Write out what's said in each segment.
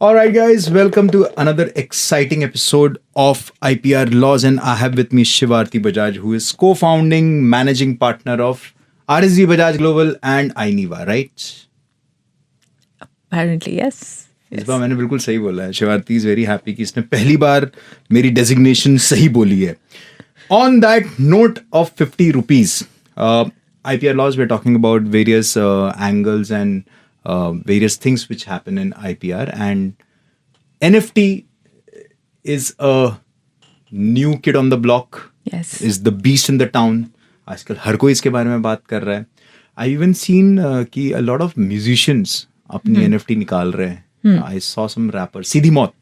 All right, guys, welcome to another exciting episode of IPR Laws, and I have with me Shivarti Bajaj, who is co-founding managing partner of RSG Bajaj Global and iNiva, right? Apparently, yes. इस बार मैंने बिल्कुल सही बोला है. शिवारती is very happy कि इसने पहली बार मेरी डेजिग्नेशन सही बोली है. On that note of 50 rupees, IPR laws, we're talking about various angles and various things which happen in IPR, and NFT is a new kid on the block. Yes. Is the beast in the town. आजकल हर कोई इसके बारे में बात कर रहा है. I even seen कि a lot of musicians अपनी NFT निकाल रहे हैं. I saw some rappers, Siddhi Moth,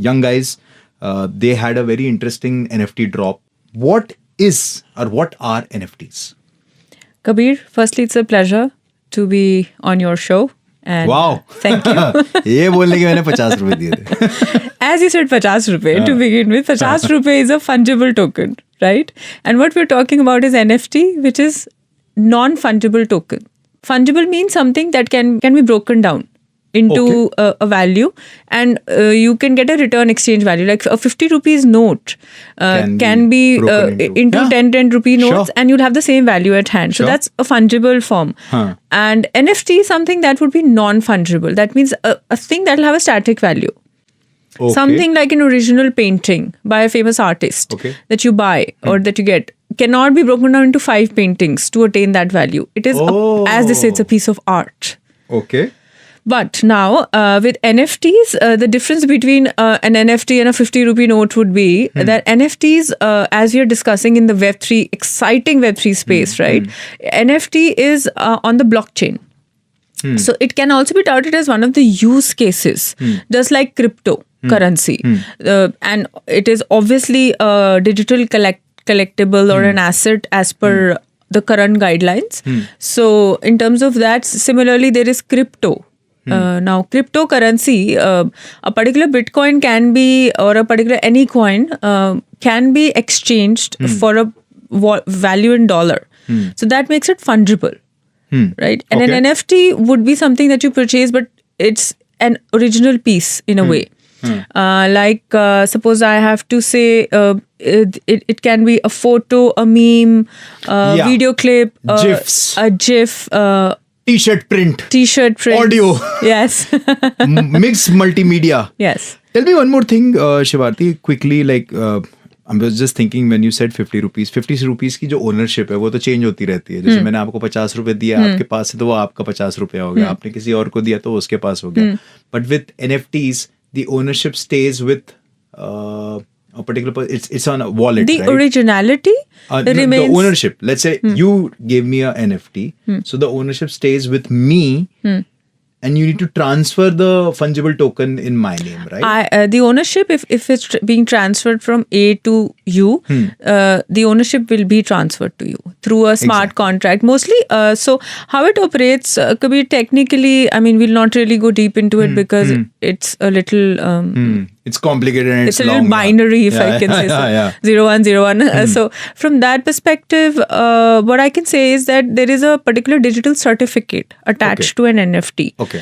young guys. They had a very interesting NFT drop. What is or what are NFTs? Kabir, firstly, it's a pleasure to be on your show. And Wow. Thank you. ये बोलने के मैंने 50 रुपए दिए थे. As you said, 50 rupees to begin with. 50 rupees is a fungible token, right? And what we're talking about is NFT, which is non-fungible token. Fungible means something that can be broken down into a value, and you can get a return exchange value. Like a 50 rupees note can be broken into Yeah. 10 rupee notes, Sure. and you'll have the same value at hand. So Sure. that's a fungible form. And NFT is something that would be non-fungible. That means a thing that will have a static value. Okay. Something like an original painting by a famous artist that you buy or that you get cannot be broken down into 5 paintings to attain that value. It is, as they say, it's a piece of art. Okay. But now with NFTs, the difference between an NFT and a 50 rupee note would be that NFTs, as we are discussing in the Web3, exciting Web3 space, right? NFT is on the blockchain. So it can also be touted as one of the use cases, just like cryptocurrency. And it is obviously a digital collectible or an asset as per the current guidelines. So in terms of that, similarly, there is crypto. Now, cryptocurrency, a particular Bitcoin can be, or a particular any coin can be exchanged for a value in dollar. So that makes it fungible, right? And an NFT would be something that you purchase, but it's an original piece in a way. Like suppose I have to say it can be a photo, a meme, video clip, GIFs. a GIF, T-shirt print. Audio. Yes. Mixed multimedia. Yes. Tell me one more thing, Shivarti, quickly. Like, I was just thinking when you said 50 rupees, 50 rupees की जो ownership है वो तो change होती रहती है. जैसे मैंने आपको 50 रुपए दिया आपके पास से, तो वो आपका 50 रुपया हो गया. आपने किसी और को दिया तो उसके पास हो गया. But with NFTs, the ownership stays with a particular. It's on a wallet. The right? originality remains. The ownership. Let's say you gave me a NFT, so the ownership stays with me. And you need to transfer the fungible token in my name, right? The ownership, if it's being transferred from A to you, the ownership will be transferred to you through a smart contract. Mostly, so how it operates, could be technically, I mean, we'll not really go deep into it because it's a little... It's complicated and it's a long, little binary, if I can say so. 0101. So from that perspective, what I can say is that there is a particular digital certificate attached to an NFT. Okay.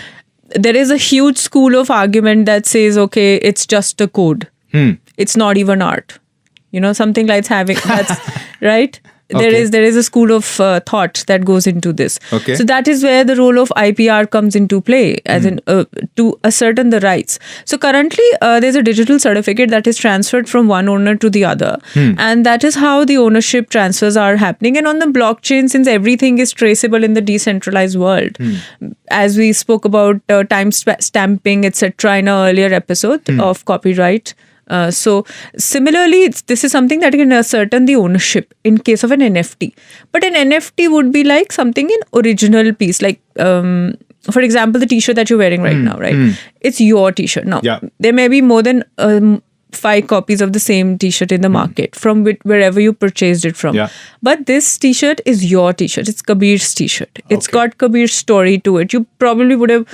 There is a huge school of argument that says, okay, it's just a code. It's not even art. You know, something like that's right. There is a school of thought that goes into this. Okay. So that is where the role of IPR comes into play, as in to ascertain the rights. So currently, there's a digital certificate that is transferred from one owner to the other, and that is how the ownership transfers are happening. And on the blockchain, since everything is traceable in the decentralized world, as we spoke about time stamping, etc., in an earlier episode of copyright. So similarly, this is something that can ascertain the ownership in case of an NFT. But an NFT would be like something in original piece, like for example, the T-shirt that you're wearing right now, right? It's your T-shirt. Now, there may be more than 5 copies of the same T-shirt in the market from wherever you purchased it from. But this T-shirt is your T-shirt. It's Kabir's T-shirt. It's got Kabir's story to it. You probably would have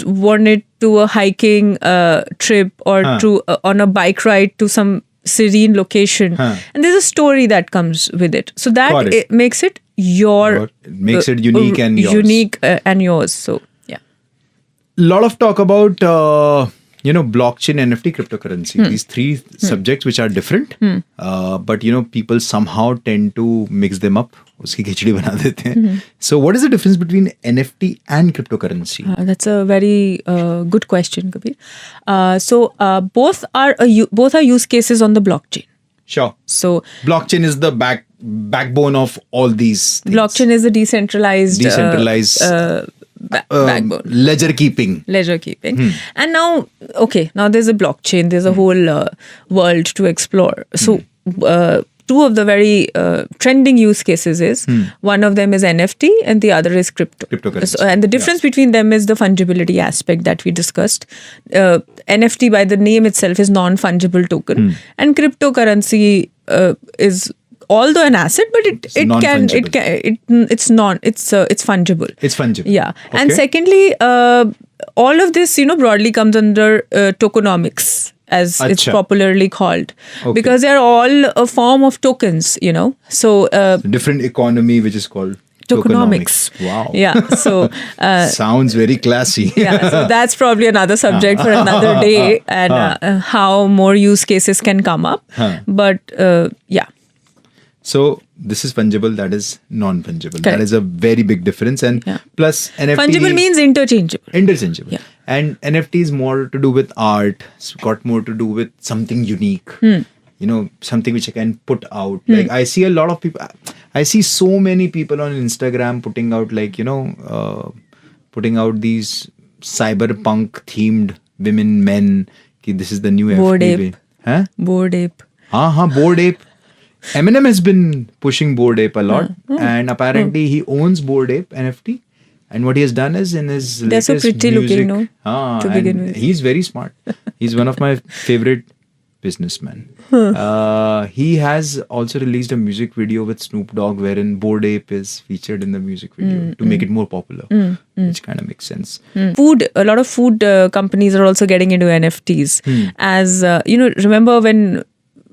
worn it to a hiking trip or to on a bike ride to some serene location. And there's a story that comes with it. So that it makes it your... It makes it unique and yours. Unique and yours. So, yeah. lot of talk about blockchain, NFT, cryptocurrency. These three subjects which are different, but people somehow tend to mix them up. उसकी खिचड़ी बना देते हैं. So what is the difference between NFT and cryptocurrency? That's a very good question, Kabir. So both are use cases on the blockchain. Sure. So Blockchain is the backbone of all these things. blockchain is a decentralized backbone. Ledger keeping. And now there's a blockchain, there's a whole world to explore. So two of the very trending use cases is one of them is NFT and the other is Cryptocurrency. So, and the difference between them is the fungibility aspect that we discussed. NFT by the name itself is non-fungible token, and cryptocurrency is although an asset, but it's fungible. It's fungible. Yeah. Okay. And secondly, all of this, broadly comes under tokenomics, as it's Acha. popularly called, Okay. because they are all a form of tokens, So Different economy which is called tokenomics. Wow. Yeah. So Sounds very classy. yeah, so that's probably another subject for another day, and how more use cases can come up. But yeah. So this is fungible, that is non-fungible. That Correct. is a very big difference. And plus NFT... Fungible means interchangeable. Interchangeable. Yeah. And NFT is more to do with art. It's got more to do with something unique. Something which I can put out. Like I see a lot of people... I see so many people on Instagram putting out putting out these cyberpunk themed women, men. Ki this is the new Bored FB. Ape. Huh? Bored Ape. Bored Ape. Eminem has been pushing Bored Ape a lot, and apparently he owns Bored Ape NFT. And what he has done is in his They're so latest pretty music, looking, no? To and begin with. he's very smart. He's one of my favorite businessmen. He has also released a music video with Snoop Dogg wherein Bored Ape is featured in the music video to make it more popular, which kind of makes sense. A lot of food companies are also getting into NFTs. As remember when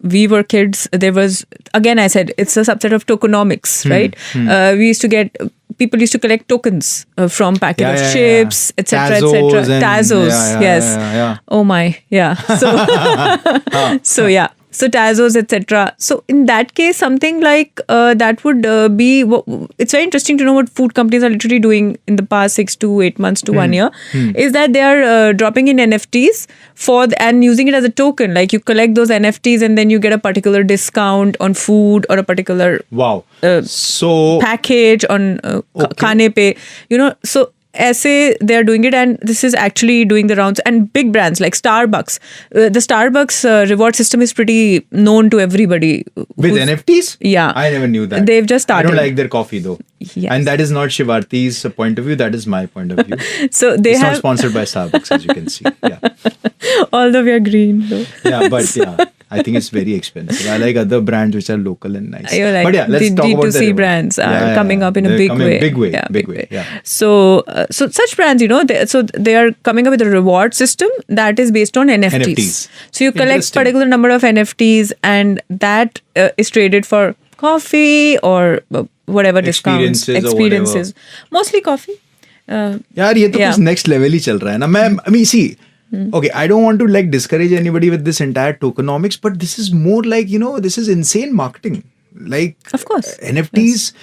we were kids, there was, again I said, it's a subset of tokenomics, right? People used to collect tokens from packet of chips, etc., etc. Tazos, yes. Yeah. Oh my, yeah. So yeah. So Tazos, etc. So in that case, something like that would be. It's very interesting to know what food companies are literally doing in the past 6 to 8 months to 1 year. Is that they are dropping in NFTs and using it as a token. Like you collect those NFTs and then you get a particular discount on food or a particular so package on Khane Pe. So. Essay, they are doing it, and this is actually doing the rounds. And big brands like Starbucks, the Starbucks reward system is pretty known to everybody. With NFTs? Yeah. I never knew that. They've just started. I don't like their coffee though. Yes. And that is not Shivarti's point of view, that is my point of view. So it's not sponsored by Starbucks, as you can see. Yeah. Although we are green though. Yeah, but I think it's very expensive. I like other brands which are local and nice. Like but yeah, let's talk about the D2C brands are coming up in a big way. Big way. Yeah. So such brands, they are coming up with a reward system that is based on NFTs. So you collect particular number of NFTs, and that is traded for coffee or whatever discounts, experiences. Mostly coffee. यार ये तो कुछ next level ही चल रहा है ना. I mean, see. Okay, I don't want to discourage anybody with this entire tokenomics, but this is more like, this is insane marketing. Like, of course, NFTs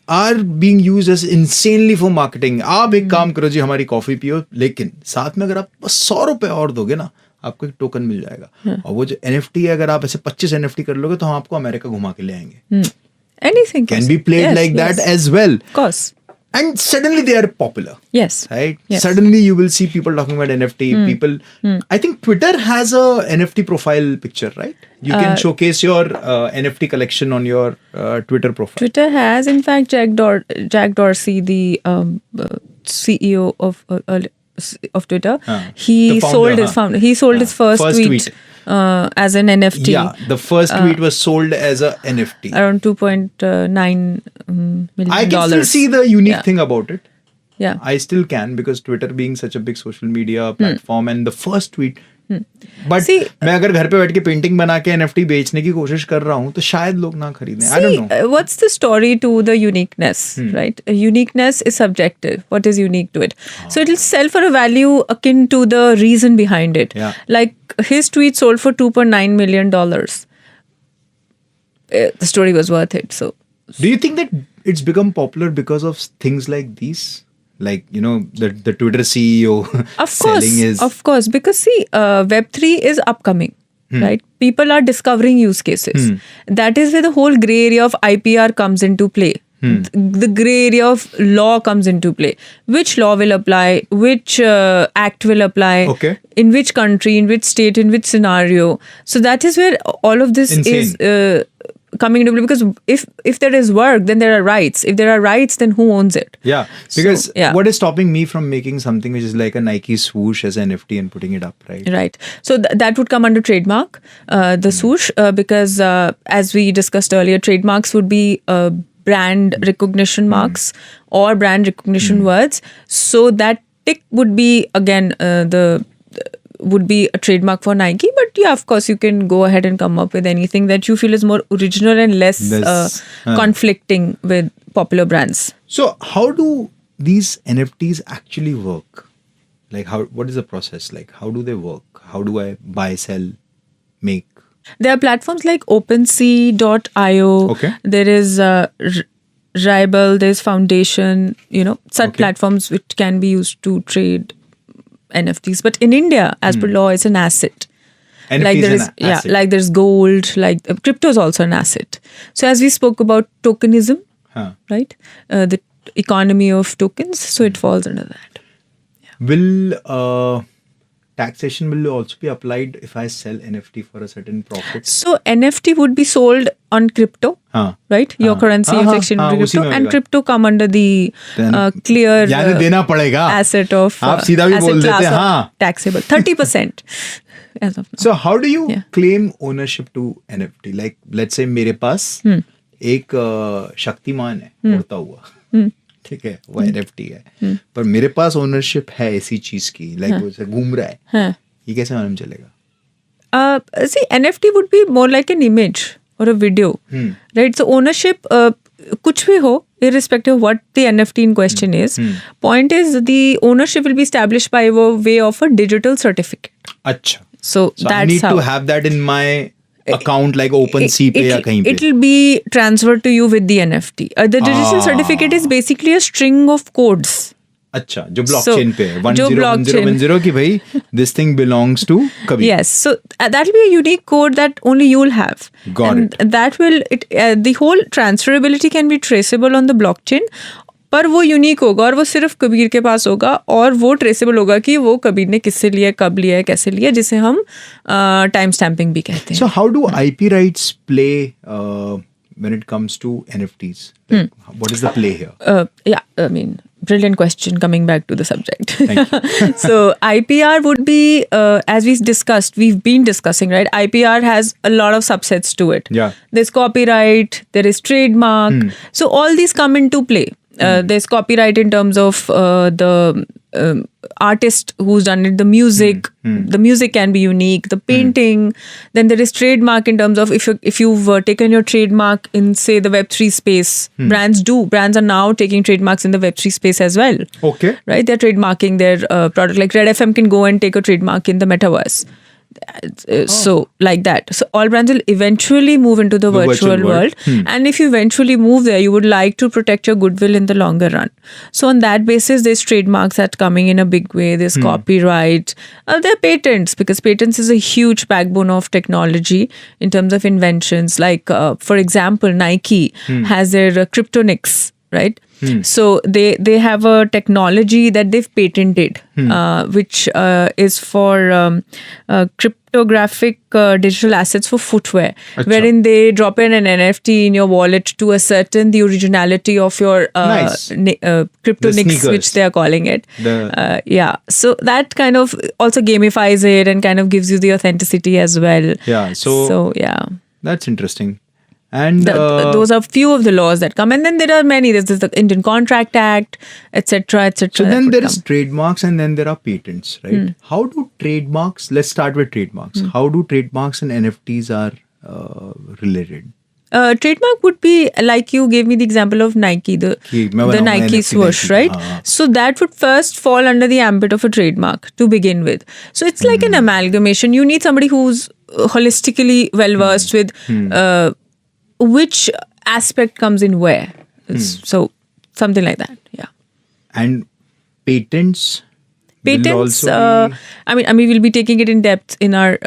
are being used as insanely for marketing. आप एक काम करो जी, हमारी coffee पियो, लेकिन साथ में अगर आप 100 रुपए और दोगे ना, आपको एक टोकन मिल जाएगा. और वो जो NFT है, अगर आप ऐसे 25 NFT कर लोगे तो हम आपको अमेरिका घुमा के ले आएंगे. Anything can be played like that as well. Of course. And suddenly they are popular. Yes. Right? Yes. Suddenly you will see people talking about NFT. People, I think Twitter has a NFT profile picture, right? You can showcase your NFT collection on your Twitter profile. Twitter has, in fact, Jack Dorsey, the CEO of Twitter, he sold his first tweet. As an NFT. Yeah, the first tweet was sold as a NFT. Around $2.9 million. I can still see the unique thing about it. Yeah. I still can, because Twitter being such a big social media platform, and the first tweet but See, मैं अगर घर पे बैठ के painting बना के NFT बेचने की कोशिश कर रहा हूँ तो शायद लोग ना खरीदें. I don't know. What's the story to the uniqueness, right? Uniqueness is subjective. What is unique to it? So it'll sell for a value akin to the reason behind it. Yeah. Like his tweet sold for $2.9 million. The story was worth it. So Do you think that it's become popular because of things like these? Like, the Twitter CEO selling his... Of course, because see, Web3 is upcoming, right? People are discovering use cases. That is where the whole gray area of IPR comes into play. The gray area of law comes into play. Which law will apply? Which act will apply? Okay. In which country? In which state? In which scenario? So that is where all of this Insane. is coming into play. Because if there is work, then there are rights. If there are rights, then who owns it? Yeah, because yeah. what is stopping me from making something which is like a Nike swoosh as an NFT and putting it up, right? Right. So that would come under trademark, the swoosh, because as we discussed earlier, trademarks would be brand recognition marks or brand recognition words. So that tick would be again would be a trademark for Nike. But yeah, of course, you can go ahead and come up with anything that you feel is more original and less conflicting with popular brands. So how do these NFTs actually work? Like what is the process? Like how do they work? How do I buy, sell, make? There are platforms like OpenSea.io. Okay. There is Ribble, there's Foundation, such platforms which can be used to trade NFTs. But in India, as per law, it's an asset. NFT like there is is, an asset. like there's gold, like crypto is also an asset. So as we spoke about tokenism, right? The economy of tokens, so it falls under that. Will taxation will also be applied if I sell NFT for a certain profit? So NFT would be sold on crypto, right? Your currency is exchanged into crypto, and crypto come under the clear देना पड़ेगा. asset of आप सीधा भी बोल देते हैं, हाँ. taxable 30% as of now. So how do you claim ownership to NFT? Like let's say मेरे पास एक शक्तिमान है उड़ता हुआ, ठीक है, वो NFT है, पर मेरे पास ओनरशिप है ऐसी चीज की, लाइक वो ऐसे घूम रहा है, ये कैसे मालूम चलेगा? See, NFT would be more like an image or a video, right? So ownership, कुछ भी हो, irrespective of what the NFT in question is, point is the ownership will be established by way of a digital certificate. अच्छा. So that's I need how. to have that in my account like OpenSea पे या कहीं पे. It'll be transferred to you with the NFT. The digital certificate is basically a string of codes. अच्छा, जो blockchain पे है, जो 101010 कि भाई this thing belongs to Kabir. Yes, so that will be a unique code that only you'll have. Got and it. That will the whole transferability can be traceable on the blockchain. पर वो unique होगा और वो सिर्फ कबीर के पास होगा और वो ट्रेसेबल होगा कि वो कबीर ने किससे लिया, कब लिया, कैसे लिया, जिसे हम टाइम स्टैम्पिंग भी कहते हैं. So how do IP rights play when it comes to NFTs? Like, what is the play here? I mean, brilliant question coming back to the subject. Thank you. So IPR would be, as we've been discussing, right? IPR has a lot of subsets to it. Yeah. There's copyright, there is trademark. So all these come into play. There's copyright in terms of the artist who's done it, the music. The music can be unique, the painting. Then there is trademark in terms of if you've taken your trademark in, say, the Web3 space. Brands are now taking trademarks in the Web3 space as well. Okay. Right? They're trademarking their product. Like Red FM can go and take a trademark in the metaverse. So like that. So all brands will eventually move into the virtual world. And if you eventually move there, you would like to protect your goodwill in the longer run. So on that basis, there's trademarks that coming in a big way. There's copyright. There are patents, because patents is a huge backbone of technology in terms of inventions. Like, for example, Nike has their Kryptonix, right? So they have a technology that they've patented, which is for cryptographic digital assets for footwear, wherein they drop in an NFT in your wallet to ascertain the originality of your Kryptonix, which they are calling it. So that kind of also gamifies it and kind of gives you the authenticity as well. Yeah. So yeah. That's interesting. And those are few of the laws that come, and then there are many. There's the Indian Contract Act, etc., etc. so then there is trademarks, and then there are patents, right? How do trademarks? Let's start with trademarks. How do trademarks and NFTs are related? Trademark would be like you gave me the example of Nike, the Nike swoosh, right? So that would first fall under the ambit of a trademark to begin with. So it's like an amalgamation. You need somebody who's holistically well versed with which aspect comes in where. So something like that, yeah. And patents. Patents, I mean, we'll be taking it in depth in our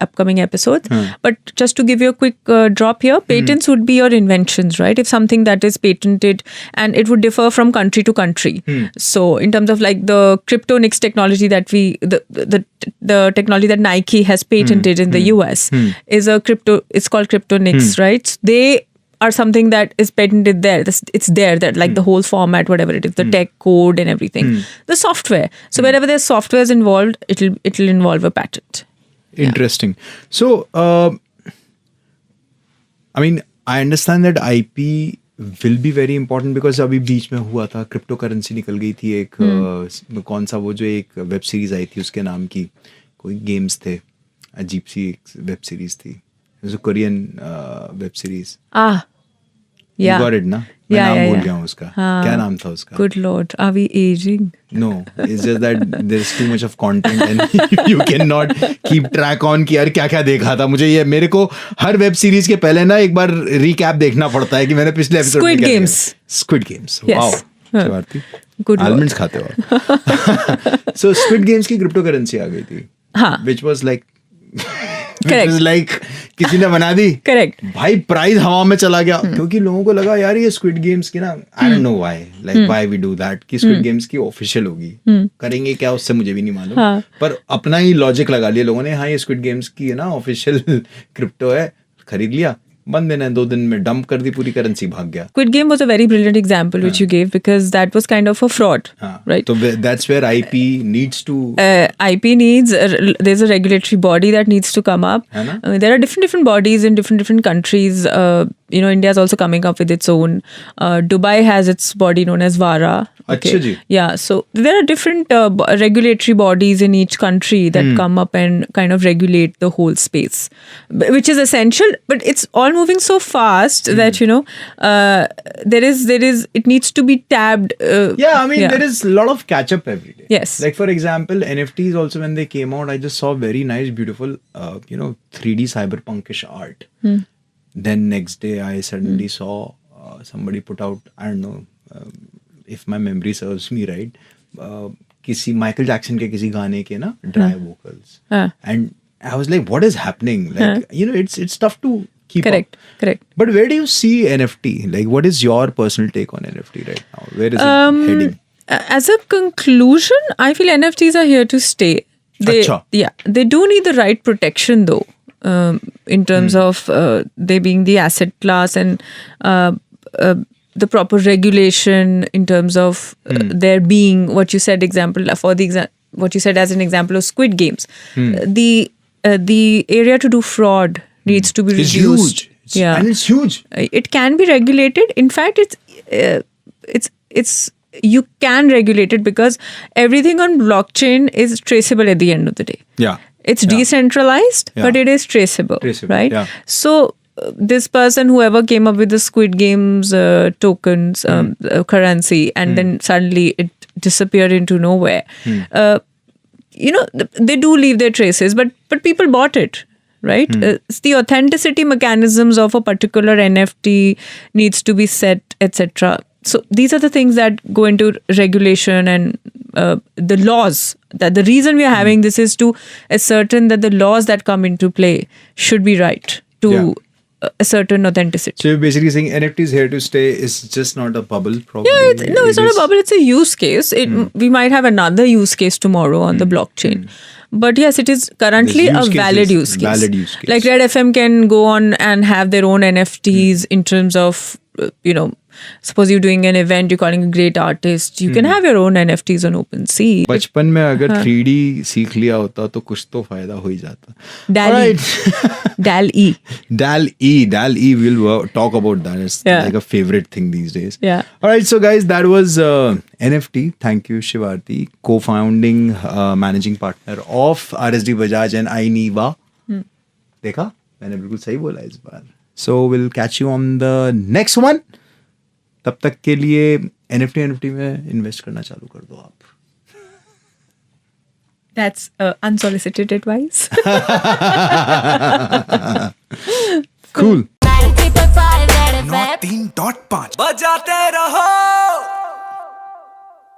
upcoming episodes. But just to give you a quick drop here, patents would be your inventions, right? If something that is patented, and it would differ from country to country. So in terms of like the CryptoNix technology that the technology that Nike has patented in the US is it's called CryptoNix, right? So they are something that is patented there. It's there, that like the whole format, whatever it is, the tech code and everything, the software. So wherever there's softwares involved, it'll involve a patent. Interesting. So, I mean, I understand that IP will be very important because अभी बीच में हुआ था, crypto currency निकल गई थी एक कौन सा वो जो एक वेब सीरीज आई थी उसके नाम की, कोई गेम्स थे, अजीब सी एक वेब सीरीज थी, Korean web series. Yeah. You got it, ना? मैं नाम भूल गया हूँ उसका. क्या नाम था उसका? Good Lord, are we aging? No, it's just that there's too much of content and you cannot keep track on कि यार क्या क्या देखा था. मुझे ये मेरे को हर वेब सीरीज के पहले ना एक बार recap देखना पड़ता है कि मैंने पिछले एपिसोड में क्या देखा. Squid Games. Wow. शिवारती. Almonds खाते हो. So Squid Games की क्रिप्टो करेंसी आ गई थी. हाँ. Which was like Correct. किसी ने बना दी. Correct. भाई प्राइस हवा में चला गया क्योंकि लोगों को लगा यार ये स्क्विड गेम्स की ना, I don't know why, like why we do that, कि स्क्विड गेम्स की ऑफिशियल होगी. करेंगे क्या उससे मुझे भी नहीं मालूम, पर अपना ही लॉजिक लगा लिया लोगों ने. हाँ, ये स्क्विड गेम्स की है ना ऑफिशियल क्रिप्टो है, खरीद लिया, बंद दिन है, 2 दिन में डंप कर दी पूरी करेंसी, भाग गया. Squid Game was a very brilliant example which you gave, because that was kind of a fraud, right? So that's where IP needs to... IP needs, there's a regulatory body that needs to come up. There are different bodies in different countries. India is also coming up with its own. Dubai has its body known as VARA. Okay. Yeah, so there are different regulatory bodies in each country that come up and kind of regulate the whole space, which is essential. But it's all moving so fast that there is it needs to be tabbed. There is a lot of catch up every day. Yes. Like for example, NFTs also, when they came out, I just saw very nice, beautiful, 3D cyberpunkish art. Then next day I suddenly saw somebody put out, I don't know, if my memory serves me right, किसी Michael Jackson के किसी गाने के ना dry vocals, and I was like, what is happening? Like it's tough to keep up. Correct. But where do you see NFT? Like, what is your personal take on NFT right now? Where is it heading? As a conclusion, I feel NFTs are here to stay. They do need the right protection though, in terms of they being the asset class, and the proper regulation in terms of there being what you said what you said as an example of Squid Games. The area to do fraud needs to be reduced. Huge. And it's huge. It can be regulated. In fact, it's you can regulate it because everything on blockchain is traceable at the end of the day. Yeah. It's decentralized, but it is traceable, right? Yeah. So this person, whoever came up with the Squid Games tokens, currency, and then suddenly it disappeared into nowhere. They do leave their traces, but people bought it, right? It's the authenticity mechanisms of a particular NFT needs to be set, etc. So these are the things that go into regulation and the laws. That the reason we are having this is to ascertain that the laws that come into play should be right to a certain authenticity. So you're basically saying NFT is here to stay. It's just not a bubble, probably. Yeah, it's not a bubble. It's a use case. We might have another use case tomorrow on the blockchain. But yes, it is currently a valid use case. Like Red FM can go on and have their own NFTs in terms of, suppose you're doing an event, you're calling a great artist, you can have your own NFTs on OpenSea. बचपन में अगर 3D सीख लिया होता तो कुछ तो फायदा हो ही जाता. DALL-E. DALL-E. DALL-E. We'll talk about that. It's like a favorite thing these days. Yeah. All right, so guys, that was NFT. Thank you, Shivarti, co-founding managing partner of RSD Bajaj and iNEVA. देखा, मैंने बिल्कुल सही बोला इस बार. So we'll catch you on the next one. तब तक के लिए NFT में इन्वेस्ट करना चालू कर दो आप. That's unsolicited advice. Cool. 9:05 बजाते रहो.